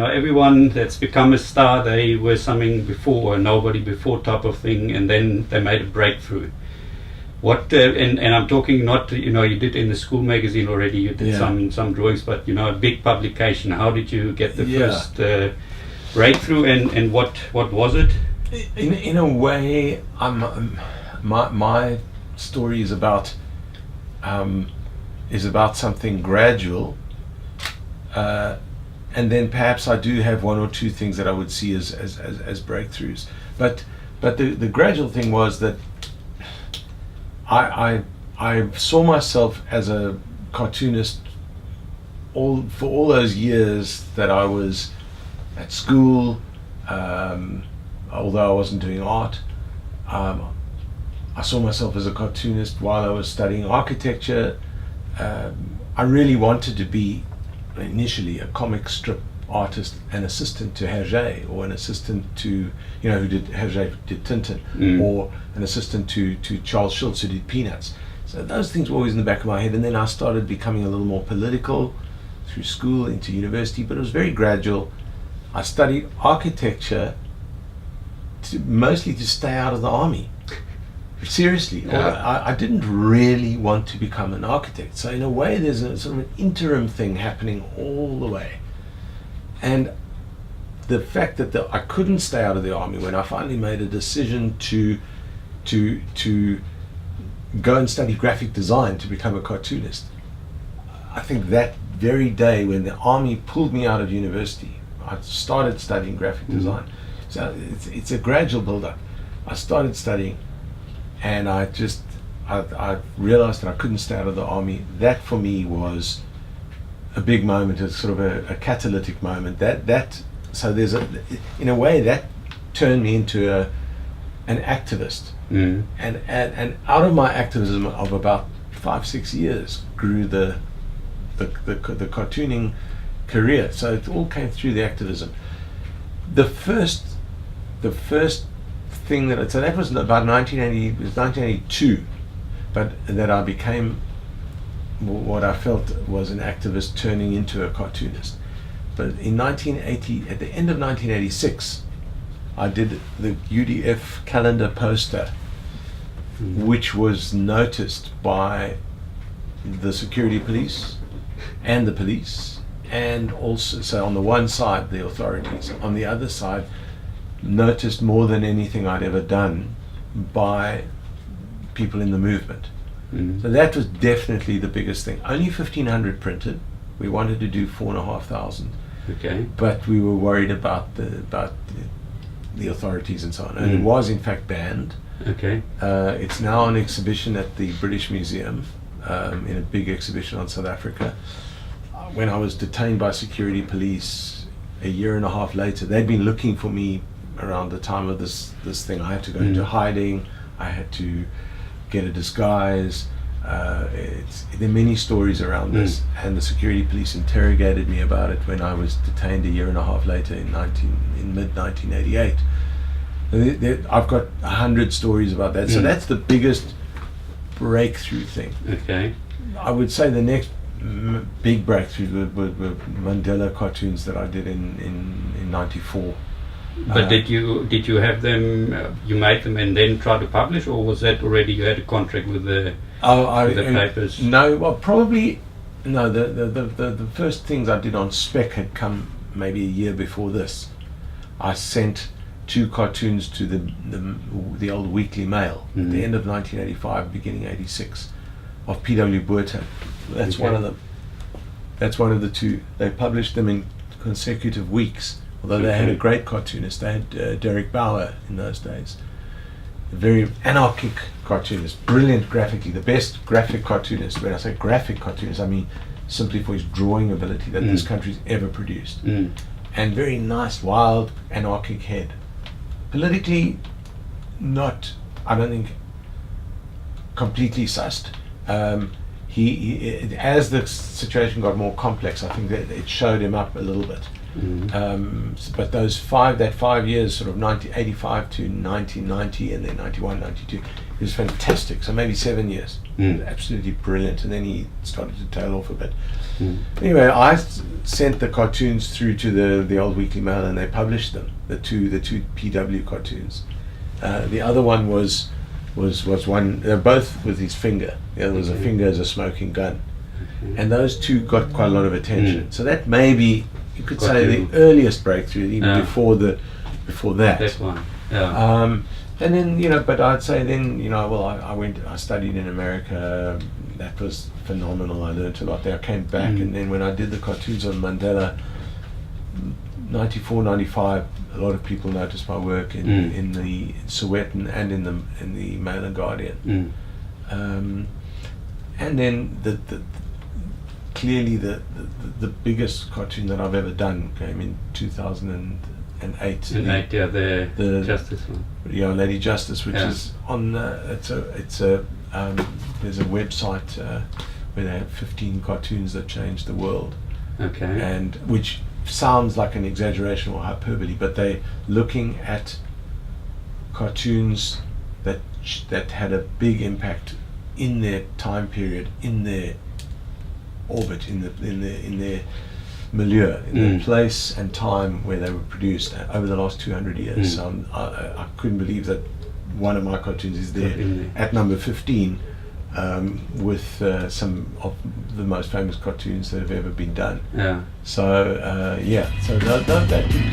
everyone that's become a star, they were something before, or nobody before type of thing, and then they made a breakthrough. What and I'm talking not, you did in the school magazine already, you did some drawings, but a big publication. How did you get the first breakthrough, and what was it? In a way, my story is about something gradual, and then perhaps I do have one or two things that I would see as breakthroughs. But the gradual thing was that I saw myself as a cartoonist for all those years that I was at school, although I wasn't doing art. I saw myself as a cartoonist while I was studying architecture. I really wanted to be initially a comic strip artist, an assistant to Hergé, or an assistant to, Hergé did Tintin, or an assistant to Charles Schulz, who did Peanuts. So those things were always in the back of my head, and then I started becoming a little more political through school into university, but it was very gradual. I studied architecture mostly to stay out of the army. Seriously, I didn't really want to become an architect. So in a way, there's a sort of an interim thing happening all the way. And the fact that I couldn't stay out of the army, when I finally made a decision to go and study graphic design to become a cartoonist, I think that very day when the army pulled me out of university, I started studying graphic design. So it's a gradual build-up. I started studying, and I realized that I couldn't stay out of the army. That for me was a big moment, a sort of a catalytic moment. So there's in a way that turned me into an activist, and out of my activism of about 5-6 years grew the cartooning career. So it all came through the activism. The first thing so that was about 1982, but that I became what I felt was an activist turning into a cartoonist. But in 1980, at the end of 1986, I did the UDF calendar poster, which was noticed by the security police and the police, and also, so on the one side the authorities, on the other side noticed more than anything I'd ever done by people in the movement. So that was definitely the biggest thing. Only 1,500 printed. We wanted to do 4,500. Okay. But we were worried about the authorities and so on. And it was in fact banned. Okay. It's now on exhibition at the British Museum, in a big exhibition on South Africa. When I was detained by security police a year and a half later, they'd been looking for me around the time of this thing. I had to go into hiding. I had to get a disguise. There are many stories around this, and the security police interrogated me about it when I was detained a year and a half later in mid-1988. I've got 100 stories about that. So that's the biggest breakthrough thing. Okay. I would say the next big breakthrough were Mandela cartoons that I did in '94. But did you have them? You made them and then try to publish, or was that already you had a contract with the papers? No, well, probably no. The first things I did on spec had come maybe a year before this. I sent 2 cartoons to the old Weekly Mail at the end of 1985, beginning '86, of P.W. Botha. That's one of them. That's one of the 2. They published them in consecutive weeks. Although they had a great cartoonist, they had Derek Bauer in those days. A very anarchic cartoonist, brilliant graphically, the best graphic cartoonist. When I say graphic cartoonist, I mean simply for his drawing ability that this country's ever produced. And very nice, wild, anarchic head. Politically, not, I don't think, completely sussed. He as the situation got more complex, I think that it showed him up a little bit. But that 5 years, sort of 1985 to 1990, and then 91, 92, it was fantastic. So maybe 7 years, absolutely brilliant. And then he started to tail off a bit. Anyway, I sent the cartoons through to the old Weekly Mail, and they published them. The two PW cartoons. The other one was one. They're both with his finger. The other was a finger as a smoking gun, and those two got quite a lot of attention. So that may be, you could say, the earliest breakthrough, even before that. That one. Yeah. And then, but I'd say then, well, I studied in America. That was phenomenal. I learned a lot there. I came back, and then when I did the cartoons on Mandela, 94, 95, a lot of people noticed my work in the Sowetan and in the Mail and Guardian. And then clearly the biggest cartoon that I've ever done came in 2008. The Justice one. Yeah, Lady Justice, which is on. There's a website where they have 15 cartoons that changed the world. Okay. And which sounds like an exaggeration or hyperbole, but they're looking at cartoons that had a big impact in their time period, in their orbit, in their milieu, in the place and time where they were produced over the last 200 years. So I couldn't believe that one of my cartoons is there at number 15, with some of the most famous cartoons that have ever been done. Yeah. So so that would be